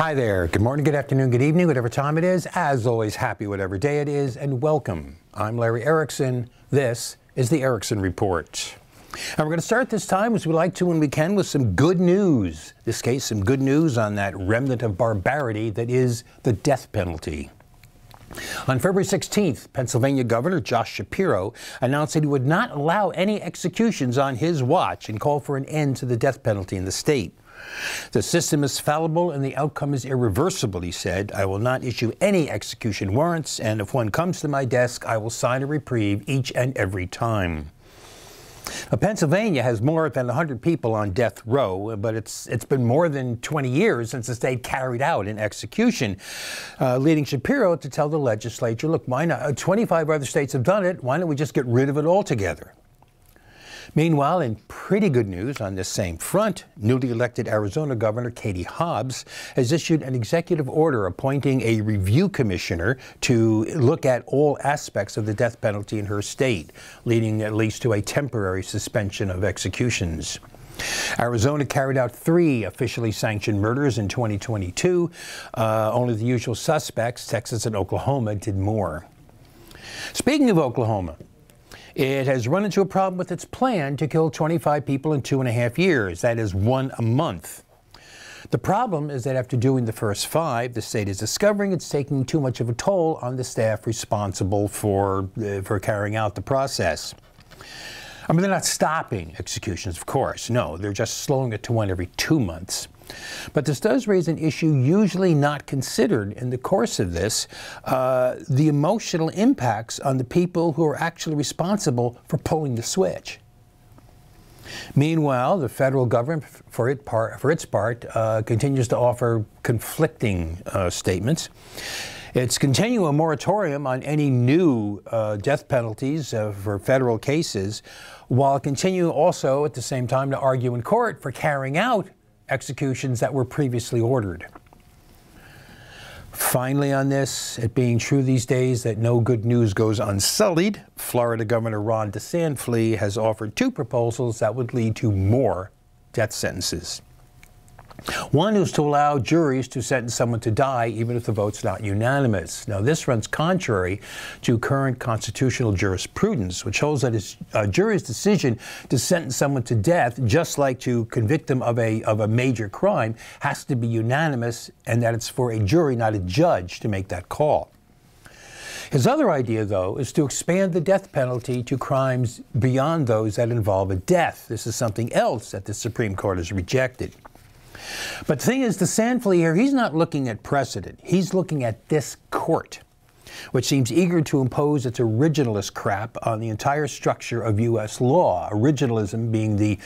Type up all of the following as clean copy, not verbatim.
Hi there. Good morning, good afternoon, good evening, whatever time it is. As always, happy whatever day it is, and welcome. I'm Larry Erickson. This is the Erickson Report. And we're going to start this time, as we like to when we can, with some good news. In this case, some good news on that remnant of barbarity that is the death penalty. On February 16th, Pennsylvania Governor Josh Shapiro announced that he would not allow any executions on his watch and called for an end to the death penalty in the state. The system is fallible and the outcome is irreversible, he said. I will not issue any execution warrants, and if one comes to my desk, I will sign a reprieve each and every time. Now, Pennsylvania has more than 100 people on death row, but it's been more than 20 years since the state carried out an execution, leading Shapiro to tell the legislature, look, why not? 25 other states have done it. Why don't we just get rid of it altogether? Meanwhile, in pretty good news on this same front, newly elected Arizona Governor Katie Hobbs has issued an executive order appointing a review commissioner to look at all aspects of the death penalty in her state, leading at least to a temporary suspension of executions. Arizona carried out 3 officially sanctioned murders in 2022. Only the usual suspects, Texas and Oklahoma, did more. Speaking of Oklahoma, it has run into a problem with its plan to kill 25 people in 2.5 years. That is 1 a month. The problem is that after doing the first 5, the state is discovering it's taking too much of a toll on the staff responsible for carrying out the process. I mean, they're not stopping executions, of course. No, they're just slowing it to 1 every 2 months. But this does raise an issue usually not considered in the course of this, the emotional impacts on the people who are actually responsible for pulling the switch. Meanwhile, the federal government, for its part, continues to offer conflicting statements. It's continuing a moratorium on any new death penalties for federal cases, while continuing also at the same time to argue in court for carrying out executions that were previously ordered. Finally on this, it being true these days that no good news goes unsullied, Florida Governor Ron DeSantis has offered 2 proposals that would lead to more death sentences. One is to allow juries to sentence someone to die even if the vote's not unanimous. Now, this runs contrary to current constitutional jurisprudence, which holds that a jury's decision to sentence someone to death, just like to convict them of a major crime, has to be unanimous, and that it's for a jury, not a judge, to make that call. His other idea, though, is to expand the death penalty to crimes beyond those that involve a death. This is something else that the Supreme Court has rejected. But the thing is, DeSantis here, he's not looking at precedent. He's looking at this court, which seems eager to impose its originalist crap on the entire structure of U.S. law. Originalism being the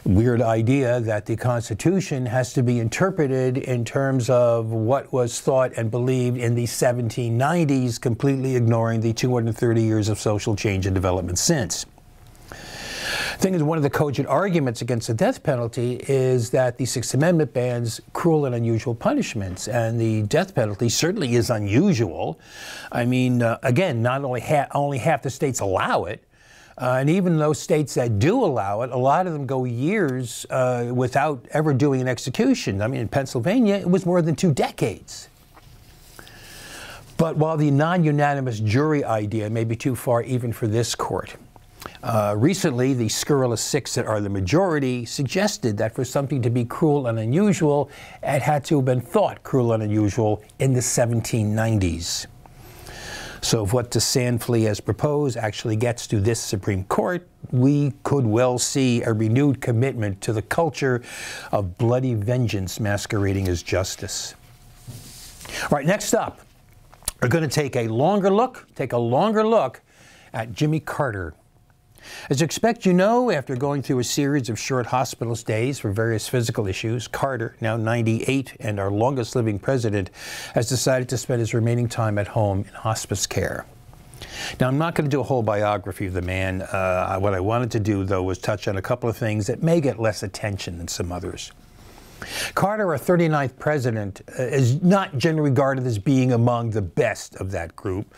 weird idea that the Constitution has to be interpreted in terms of what was thought and believed in the 1790s, completely ignoring the 230 years of social change and development since. The thing is, one of the cogent arguments against the death penalty is that the Sixth Amendment bans cruel and unusual punishments, and the death penalty certainly is unusual. I mean, again, not only half the states allow it, and even those states that do allow it, a lot of them go years without ever doing an execution. I mean, in Pennsylvania, it was more than 2 decades. But while the non-unanimous jury idea may be too far even for this court, recently, the scurrilous 6 that are the majority suggested that for something to be cruel and unusual, it had to have been thought cruel and unusual in the 1790s. So if what DeSantis has proposed actually gets to this Supreme Court, we could well see a renewed commitment to the culture of bloody vengeance masquerading as justice. All right, next up, we're going to take a longer look at Jimmy Carter. As you expect, after going through a series of short hospital stays for various physical issues, Carter, now 98 and our longest living president, has decided to spend his remaining time at home in hospice care. Now, I'm not going to do a whole biography of the man. What I wanted to do, though, was touch on a couple of things that may get less attention than some others. Carter, our 39th president, is not generally regarded as being among the best of that group,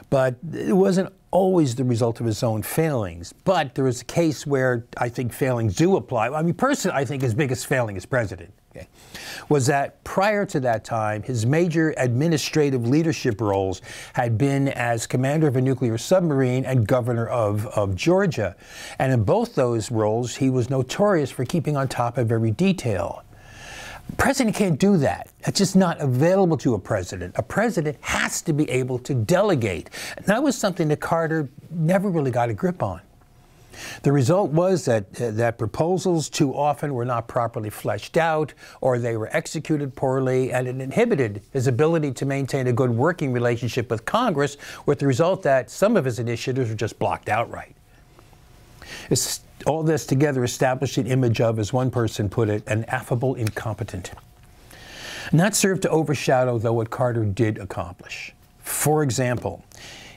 but it wasn't always the result of his own failings. But there is a case where I think failings do apply. I mean, personally, I think his biggest failing as president okay, was that prior to that time, his major administrative leadership roles had been as commander of a nuclear submarine and governor of Georgia. And in both those roles, he was notorious for keeping on top of every detail. The president can't do that. It's just not available to a president. A president has to be able to delegate. And that was something that Carter never really got a grip on. The result was that proposals too often were not properly fleshed out, or they were executed poorly, and it inhibited his ability to maintain a good working relationship with Congress, with the result that some of his initiatives were just blocked outright. All this together established an image of, as one person put it, an affable incompetent. And that served to overshadow, though, what Carter did accomplish. For example,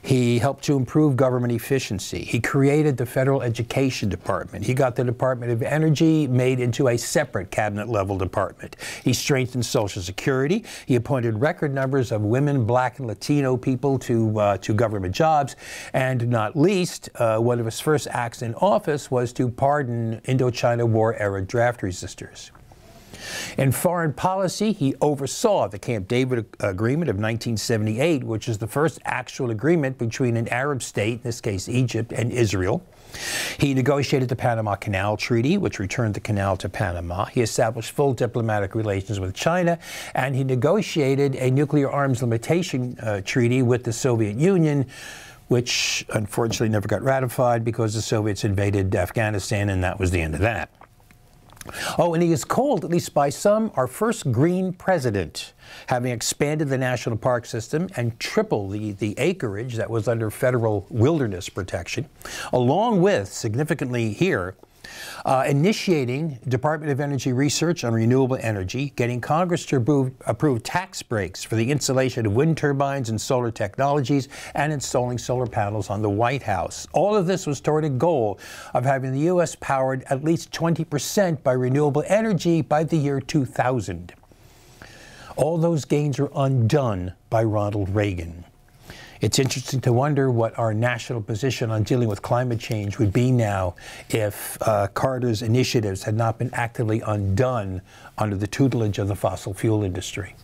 he helped to improve government efficiency. He created the Federal Education Department. He got the Department of Energy made into a separate cabinet-level department. He strengthened Social Security. He appointed record numbers of women, Black, and Latino people to government jobs. And not least, one of his first acts in office was to pardon Indochina War-era draft resistors. In foreign policy, he oversaw the Camp David Agreement of 1978, which is the first actual agreement between an Arab state, in this case Egypt, and Israel. He negotiated the Panama Canal Treaty, which returned the canal to Panama. He established full diplomatic relations with China, and he negotiated a nuclear arms limitation treaty with the Soviet Union, which unfortunately never got ratified because the Soviets invaded Afghanistan, and that was the end of that. Oh, and he is called, at least by some, our first green president, having expanded the national park system and tripled the acreage that was under federal wilderness protection, along with, significantly here, initiating Department of Energy research on renewable energy, getting Congress to approve tax breaks for the installation of wind turbines and solar technologies, and installing solar panels on the White House. All of this was toward a goal of having the U.S. powered at least 20% by renewable energy by the year 2000. All those gains are undone by Ronald Reagan. It's interesting to wonder what our national position on dealing with climate change would be now if Carter's initiatives had not been actively undone under the tutelage of the fossil fuel industry.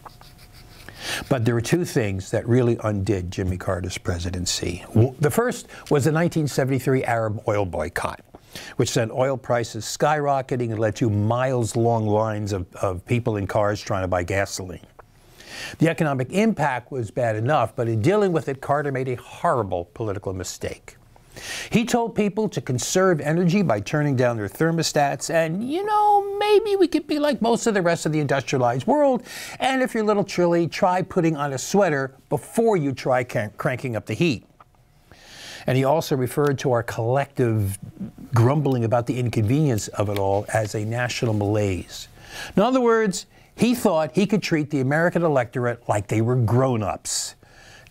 But there were two things that really undid Jimmy Carter's presidency. The first was the 1973 Arab oil boycott, which sent oil prices skyrocketing and led to miles-long lines of people in cars trying to buy gasoline. The economic impact was bad enough, but in dealing with it, Carter made a horrible political mistake. He told people to conserve energy by turning down their thermostats, and, you know, maybe we could be like most of the rest of the industrialized world, and if you're a little chilly, try putting on a sweater before you try cranking up the heat. And he also referred to our collective grumbling about the inconvenience of it all as a national malaise. In other words, he thought he could treat the American electorate like they were grown-ups.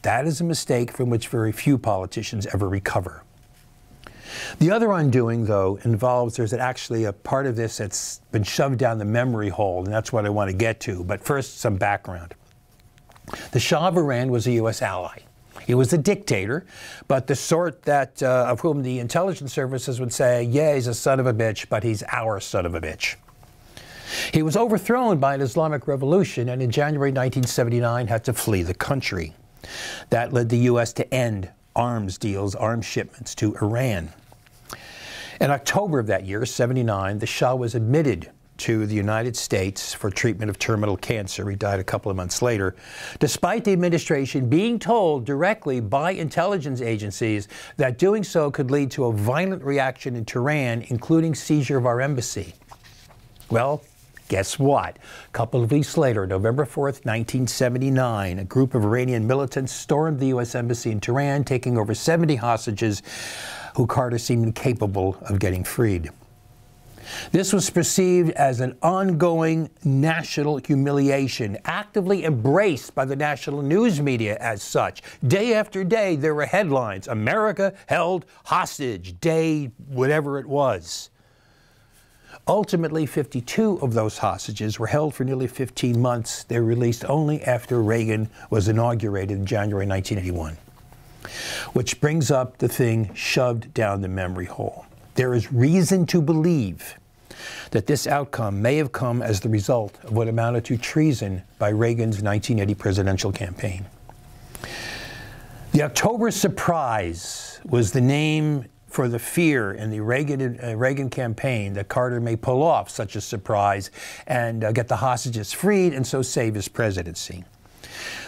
That is a mistake from which very few politicians ever recover. The other undoing, though, involves there's actually a part of this that's been shoved down the memory hole, and that's what I want to get to. But first, some background. The Shah of Iran was a U.S. ally. He was a dictator, but the sort that of whom the intelligence services would say, yeah, he's a son of a bitch, but he's our son of a bitch. He was overthrown by an Islamic revolution, and in January 1979 had to flee the country. That led the U.S. to end arms deals, arms shipments to Iran. In October of that year, 79, the Shah was admitted to the United States for treatment of terminal cancer. He died a couple of months later, despite the administration being told directly by intelligence agencies that doing so could lead to a violent reaction in Tehran, including seizure of our embassy. Well, guess what? A couple of weeks later, November 4th, 1979, a group of Iranian militants stormed the U.S. Embassy in Tehran, taking over 70 hostages who Carter seemed incapable of getting freed. This was perceived as an ongoing national humiliation, actively embraced by the national news media as such. Day after day, there were headlines, America held hostage, day whatever it was. Ultimately, 52 of those hostages were held for nearly 15 months. They were released only after Reagan was inaugurated in January 1981. Which brings up the thing shoved down the memory hole. There is reason to believe that this outcome may have come as the result of what amounted to treason by Reagan's 1980 presidential campaign. The October surprise was the name for the fear in the Reagan campaign that Carter may pull off such a surprise and get the hostages freed and so save his presidency.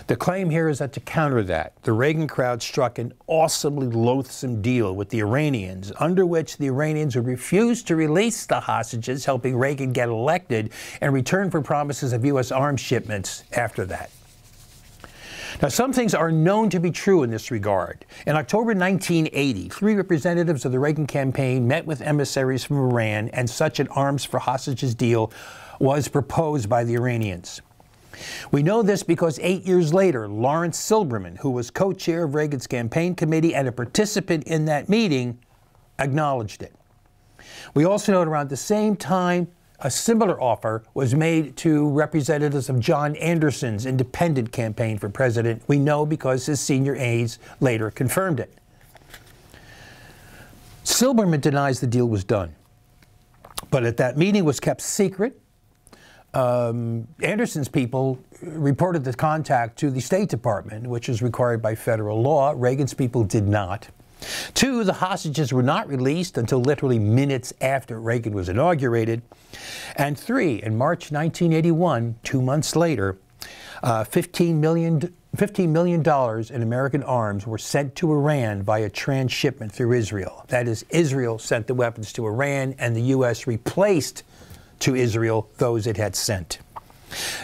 The claim here is that to counter that, the Reagan crowd struck an awesomely loathsome deal with the Iranians, under which the Iranians would refuse to release the hostages, helping Reagan get elected, in return for promises of U.S. arms shipments after that. Now, some things are known to be true in this regard. In October 1980, 3 representatives of the Reagan campaign met with emissaries from Iran, and such an arms for hostages deal was proposed by the Iranians. We know this because 8 years later, Lawrence Silberman, who was co-chair of Reagan's campaign committee and a participant in that meeting, acknowledged it. We also know around the same time, a similar offer was made to representatives of John Anderson's independent campaign for president. We know because his senior aides later confirmed it. Silberman denies the deal was done, but at that meeting was kept secret. Anderson's people reported the contact to the State Department, which is required by federal law. Reagan's people did not. 2, the hostages were not released until literally minutes after Reagan was inaugurated. And 3, in March 1981, 2 months later, $15 million in American arms were sent to Iran via transshipment through Israel. That is, Israel sent the weapons to Iran, and the U.S. replaced to Israel those it had sent.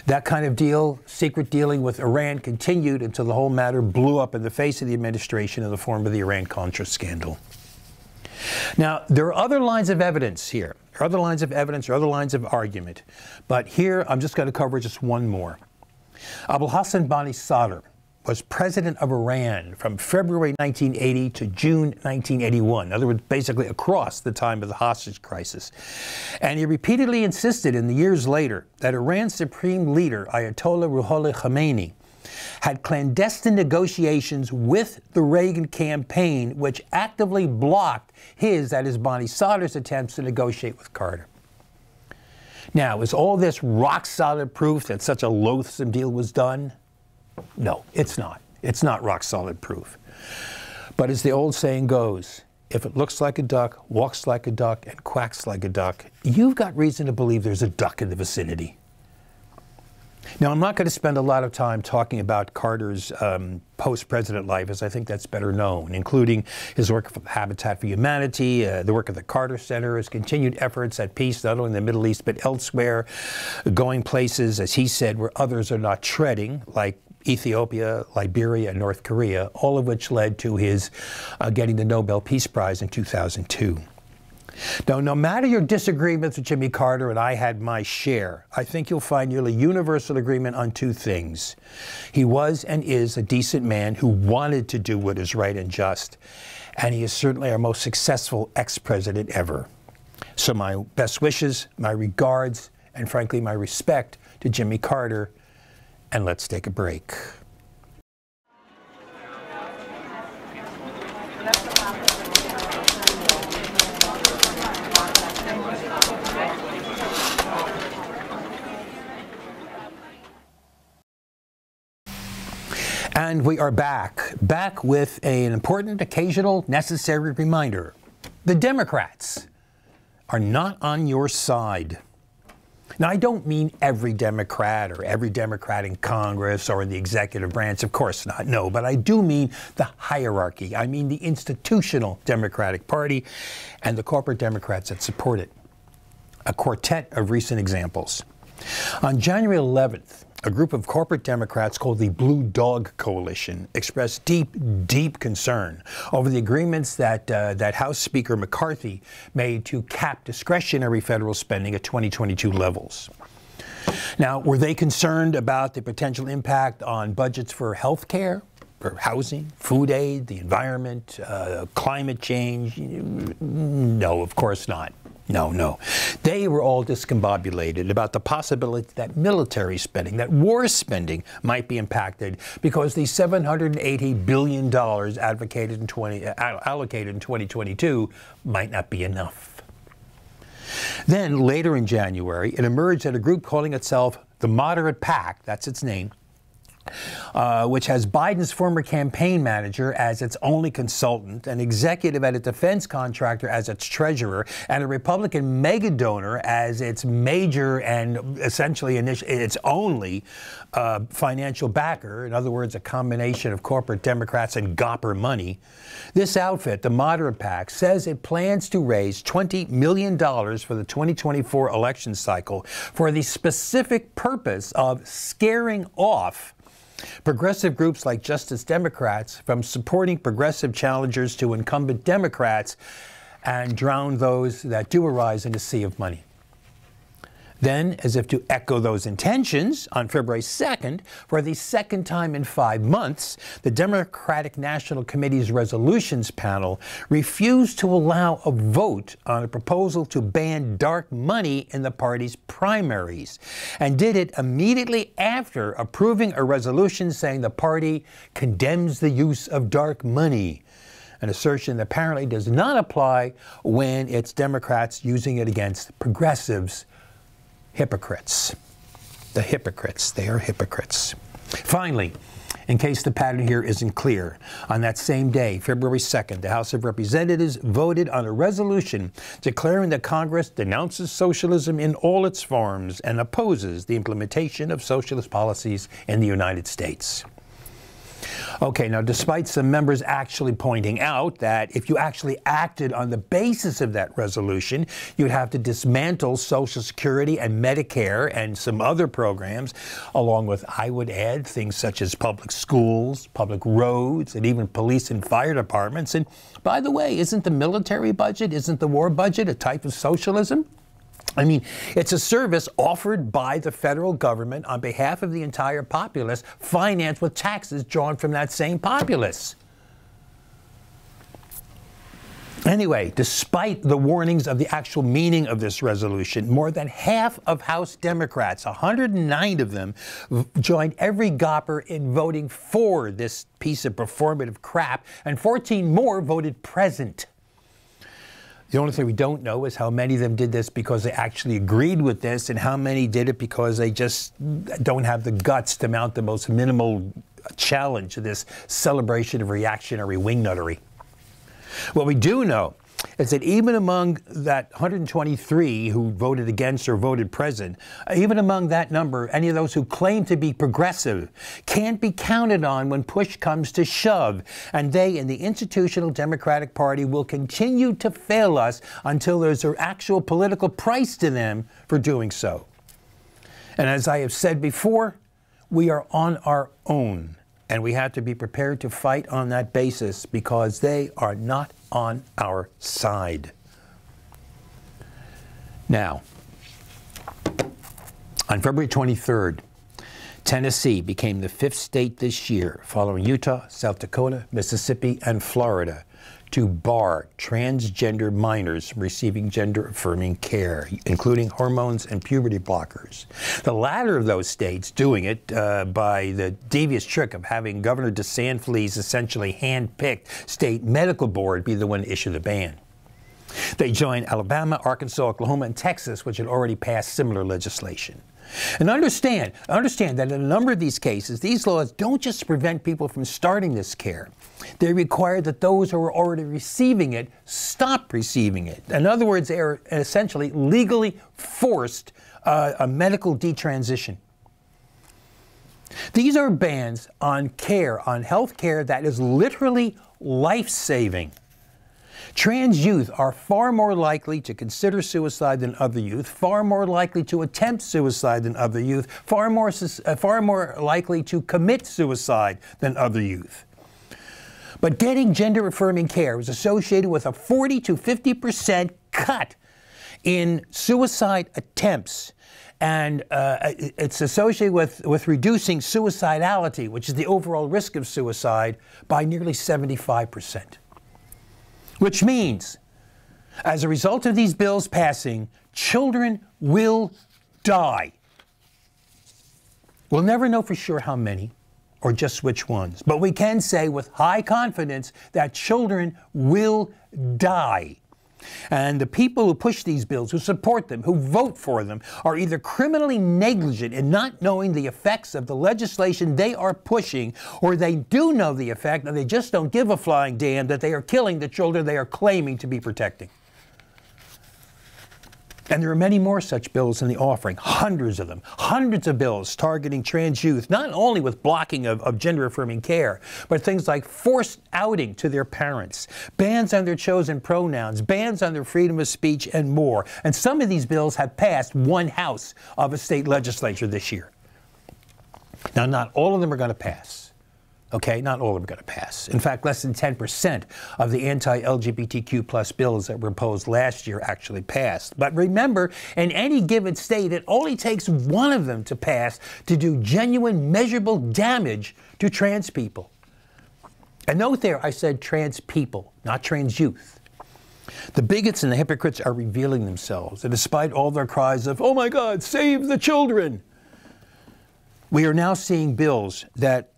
That kind of deal, secret dealing with Iran, continued until the whole matter blew up in the face of the administration in the form of the Iran-Contra scandal. Now, there are other lines of evidence here. There are other lines of evidence or other lines of argument. But here, I'm just going to cover just one more. Abul Hassan Bani Sadr was president of Iran from February 1980 to June 1981. In other words, basically across the time of the hostage crisis. And he repeatedly insisted in the years later that Iran's supreme leader, Ayatollah Ruhollah Khomeini, had clandestine negotiations with the Reagan campaign, which actively blocked that is Bani Sadr's attempts to negotiate with Carter. Now, is all this rock-solid proof that such a loathsome deal was done? No, it's not. It's not rock-solid proof. But as the old saying goes, if it looks like a duck, walks like a duck, and quacks like a duck, you've got reason to believe there's a duck in the vicinity. Now, I'm not going to spend a lot of time talking about Carter's post-president life, as I think that's better known, including his work for Habitat for Humanity, the work of the Carter Center, his continued efforts at peace, not only in the Middle East, but elsewhere, going places, as he said, where others are not treading, like Ethiopia, Liberia, and North Korea, all of which led to his getting the Nobel Peace Prize in 2002. Now, no matter your disagreements with Jimmy Carter, and I had my share, I think you'll find nearly universal agreement on 2 things. He was and is a decent man who wanted to do what is right and just, and he is certainly our most successful ex-president ever. So my best wishes, my regards, and frankly, my respect to Jimmy Carter. And let's take a break. And we are back with an important, occasional, necessary reminder. The Democrats are not on your side. Now, I don't mean every Democrat or every Democrat in Congress or in the executive branch. Of course not, no. But I do mean the hierarchy. I mean the institutional Democratic Party and the corporate Democrats that support it. A quartet of recent examples. On January 11th, a group of corporate Democrats called the Blue Dog Coalition expressed deep concern over the agreements that House Speaker McCarthy made to cap discretionary federal spending at 2022 levels. Now, were they concerned about the potential impact on budgets for health care, for housing, food aid, the environment, climate change? No, of course not. No. They were all discombobulated about the possibility that military spending, that war spending might be impacted because the $780 billion allocated in 2022 might not be enough. Then, later in January, it emerged that a group calling itself the Moderate PAC, that's its name, which has Biden's former campaign manager as its only consultant, an executive at a defense contractor as its treasurer, and a Republican mega donor as its major and essentially its only financial backer. In other words, a combination of corporate Democrats and gopper money. This outfit, the Moderate PAC, says it plans to raise $20 million for the 2024 election cycle for the specific purpose of scaring off progressive groups like Justice Democrats from supporting progressive challengers to incumbent Democrats and drown those that do arise in a sea of money. Then, as if to echo those intentions, on February 2nd, for the second time in 5 months, the Democratic National Committee's resolutions panel refused to allow a vote on a proposal to ban dark money in the party's primaries, and did it immediately after approving a resolution saying the party condemns the use of dark money, an assertion that apparently does not apply when it's Democrats using it against progressives. Hypocrites. The hypocrites. They are hypocrites. Finally, in case the pattern here isn't clear, on that same day, February 2nd, the House of Representatives voted on a resolution declaring that Congress denounces socialism in all its forms and opposes the implementation of socialist policies in the United States. Okay, now despite some members actually pointing out that if you actually acted on the basis of that resolution, you'd have to dismantle Social Security and Medicare and some other programs, along with, I would add, things such as public schools, public roads, and even police and fire departments. And by the way, isn't the military budget, isn't the war budget a type of socialism? I mean, it's a service offered by the federal government on behalf of the entire populace, financed with taxes drawn from that same populace. Anyway, despite the warnings of the actual meaning of this resolution, more than half of House Democrats, 109 of them, joined every gopper in voting for this piece of performative crap, and 14 more voted present. The only thing we don't know is how many of them did this because they actually agreed with this and how many did it because they just don't have the guts to mount the most minimal challenge to this celebration of reactionary wingnuttery. What we do know is that even among that 123 who voted against or voted present, even among that number, any of those who claim to be progressive can't be counted on when push comes to shove, and they in the institutional Democratic Party will continue to fail us until there's an actual political price to them for doing so. And as I have said before, we are on our own, and we have to be prepared to fight on that basis because they are not on our side. Now, on February 23rd, Tennessee became the 5th state this year, following Utah, South Dakota, Mississippi, and Florida, to bar transgender minors from receiving gender-affirming care, including hormones and puberty blockers. The latter of those states doing it by the devious trick of having Governor DeSantis' essentially hand-picked state medical board be the one to issue the ban. They joined Alabama, Arkansas, Oklahoma, and Texas, which had already passed similar legislation. And understand that in a number of these cases, these laws don't just prevent people from starting this care. They require that those who are already receiving it stop receiving it. In other words, they are essentially legally forced a medical detransition. These are bans on care, on health care that is literally life-saving. Trans youth are far more likely to consider suicide than other youth, far more likely to attempt suicide than other youth, far more likely to commit suicide than other youth. But getting gender-affirming care is associated with a 40 to 50% cut in suicide attempts. And it's associated with reducing suicidality, which is the overall risk of suicide, by nearly 75%. Which means, as a result of these bills passing, children will die. We'll never know for sure how many or just which ones, but we can say with high confidence that children will die. And the people who push these bills, who support them, who vote for them, are either criminally negligent in not knowing the effects of the legislation they are pushing, or they do know the effect and they just don't give a flying damn that they are killing the children they are claiming to be protecting. And there are many more such bills in the offering, hundreds of them, hundreds of bills targeting trans youth, not only with blocking of gender-affirming care, but things like forced outing to their parents, bans on their chosen pronouns, bans on their freedom of speech, and more. And some of these bills have passed one house of a state legislature this year. Now, not all of them are going to pass. Okay, not all of them are going to pass. In fact, less than 10% of the anti-LGBTQ plus bills that were proposed last year actually passed. But remember, in any given state, it only takes one of them to pass to do genuine, measurable damage to trans people. And note there, I said trans people, not trans youth. The bigots and the hypocrites are revealing themselves, and despite all their cries of, "Oh my God, save the children," we are now seeing bills that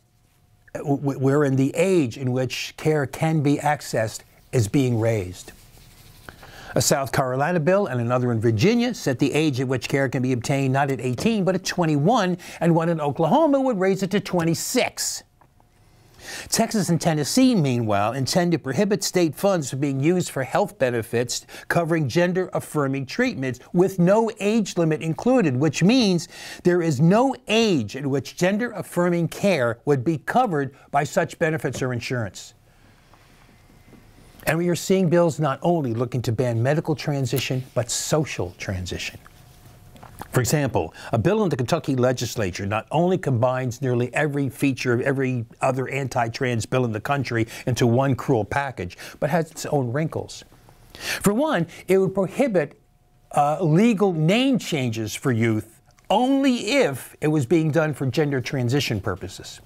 we're in the age in which care can be accessed is being raised. A South Carolina bill and another in Virginia set the age at which care can be obtained not at 18 but at 21, and one in Oklahoma would raise it to 26. Texas and Tennessee, meanwhile, intend to prohibit state funds from being used for health benefits covering gender-affirming treatments with no age limit included, which means there is no age at which gender-affirming care would be covered by such benefits or insurance. And we are seeing bills not only looking to ban medical transition, but social transition. For example, a bill in the Kentucky legislature not only combines nearly every feature of every other anti-trans bill in the country into one cruel package, but has its own wrinkles. For one, it would prohibit legal name changes for youth only if it was being done for gender transition purposes.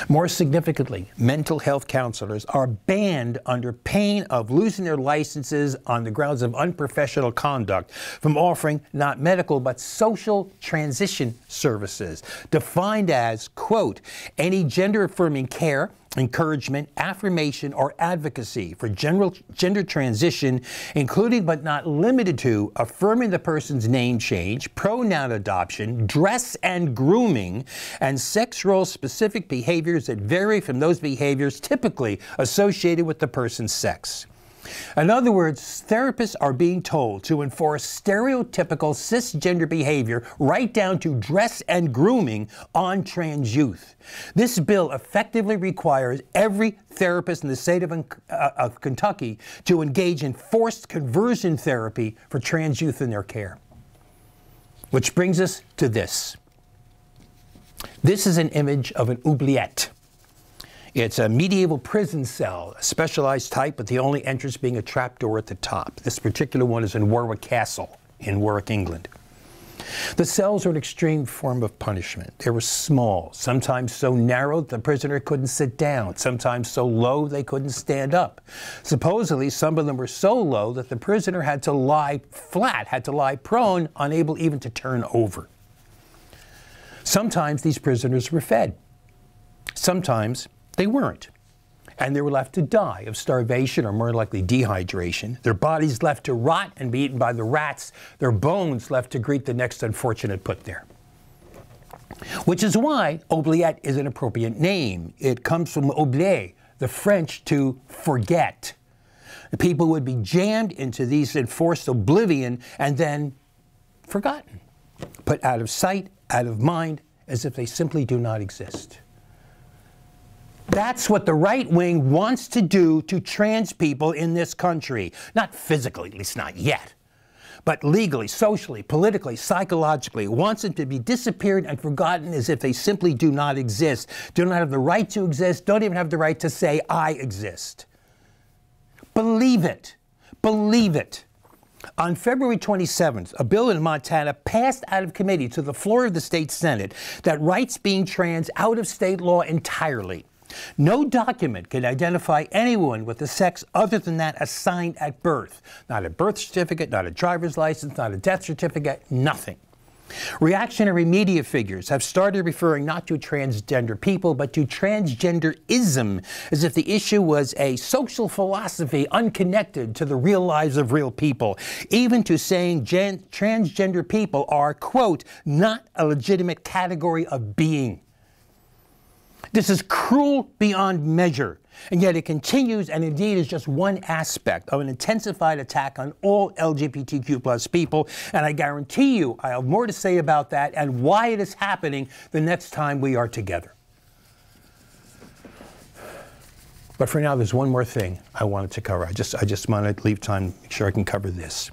More significantly, mental health counselors are banned under pain of losing their licenses on the grounds of unprofessional conduct from offering not medical but social transition services, defined as, quote, any gender-affirming care, encouragement, affirmation, or advocacy for gender transition, including but not limited to affirming the person's name change, pronoun adoption, dress and grooming, and sex role-specific behaviors that vary from those behaviors typically associated with the person's sex. In other words, therapists are being told to enforce stereotypical cisgender behavior right down to dress and grooming on trans youth. This bill effectively requires every therapist in the state of Kentucky to engage in forced conversion therapy for trans youth in their care. Which brings us to this. This is an image of an oubliette. It's a medieval prison cell, a specialized type, with the only entrance being a trapdoor at the top. This particular one is in Warwick Castle in Warwick, England. The cells are an extreme form of punishment. They were small, sometimes so narrow that the prisoner couldn't sit down, sometimes so low they couldn't stand up. Supposedly, some of them were so low that the prisoner had to lie flat, had to lie prone, unable even to turn over. Sometimes these prisoners were fed. Sometimes they weren't, and they were left to die of starvation or more likely dehydration, their bodies left to rot and be eaten by the rats, their bones left to greet the next unfortunate put there. Which is why oubliette is an appropriate name. It comes from oublier, the French to forget. The people would be jammed into these enforced oblivion and then forgotten, put out of sight, out of mind, as if they simply do not exist. That's what the right wing wants to do to trans people in this country. Not physically, at least not yet, but legally, socially, politically, psychologically. It wants them to be disappeared and forgotten as if they simply do not exist, do not have the right to exist, don't even have the right to say, I exist. Believe it. Believe it. On February 27th, a bill in Montana passed out of committee to the floor of the state Senate that writes being trans out of state law entirely. No document can identify anyone with a sex other than that assigned at birth. Not a birth certificate, not a driver's license, not a death certificate, nothing. Reactionary media figures have started referring not to transgender people, but to transgenderism, as if the issue was a social philosophy unconnected to the real lives of real people, even to saying transgender people are, quote, not a legitimate category of being. This is cruel beyond measure, and yet it continues and indeed is just one aspect of an intensified attack on all LGBTQ+ people, and I guarantee you I have more to say about that and why it is happening the next time we are together. But for now, there's one more thing I wanted to cover. I just want to leave time to make sure I can cover this.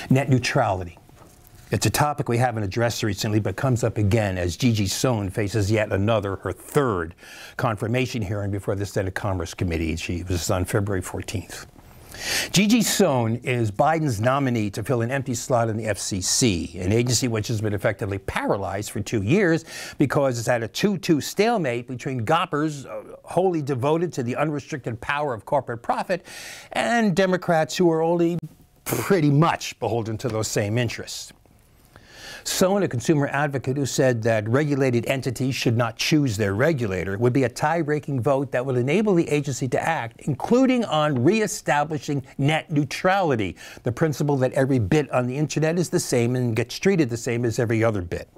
Net neutrality. It's a topic we haven't addressed recently, but comes up again as Gigi Sohn faces yet another, her third, confirmation hearing before the Senate Commerce Committee. She was on February 14th. Gigi Sohn is Biden's nominee to fill an empty slot in the FCC, an agency which has been effectively paralyzed for 2 years because it's at a 2-2 stalemate between goppers wholly devoted to the unrestricted power of corporate profit and Democrats who are only pretty much beholden to those same interests. Sohn, a consumer advocate who said that regulated entities should not choose their regulator, would be a tie-breaking vote that would enable the agency to act, including on reestablishing net neutrality, the principle that every bit on the internet is the same and gets treated the same as every other bit.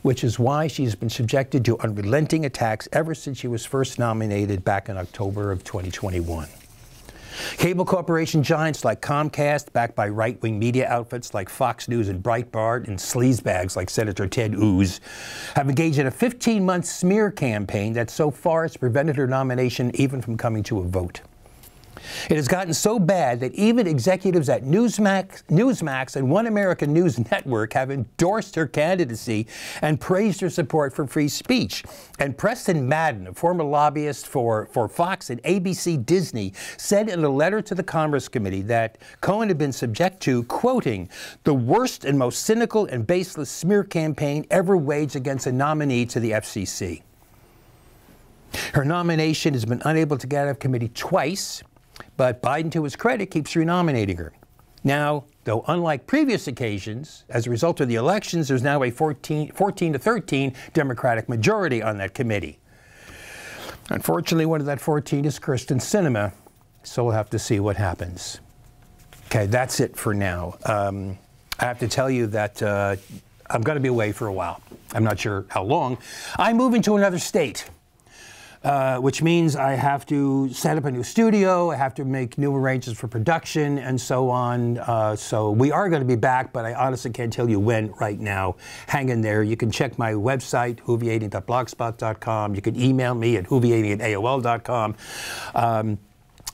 Which is why she's been subjected to unrelenting attacks ever since she was first nominated back in October of 2021. Cable corporation giants like Comcast, backed by right-wing media outfits like Fox News and Breitbart, and sleazebags like Senator Ted Ooze, have engaged in a 15-month smear campaign that so far has prevented her nomination even from coming to a vote. It has gotten so bad that even executives at Newsmax and One American News Network have endorsed her candidacy and praised her support for free speech. And Preston Madden, a former lobbyist for Fox and ABC Disney, said in a letter to the Commerce Committee that Cohen had been subject to, quoting, the worst and most cynical and baseless smear campaign ever waged against a nominee to the FCC. Her nomination has been unable to get out of committee twice, but Biden, to his credit, keeps renominating her. Now, though unlike previous occasions, as a result of the elections, there's now a 14-13 Democratic majority on that committee. Unfortunately, one of that 14 is Kyrsten Sinema, so we'll have to see what happens. Okay, that's it for now. I have to tell you that I'm going to be away for a while. I'm not sure how long. I'm moving to another state. Which means I have to set up a new studio, I have to make new arrangements for production, and so on. So we are going to be back, but I honestly can't tell you when right now. Hang in there. You can check my website, whoviating.blogspot.com. You can email me at whoviating@aol.com.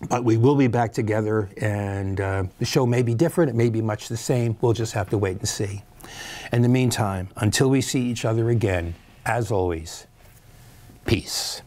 But we will be back together, and the show may be different. It may be much the same. We'll just have to wait and see. In the meantime, until we see each other again, as always, peace.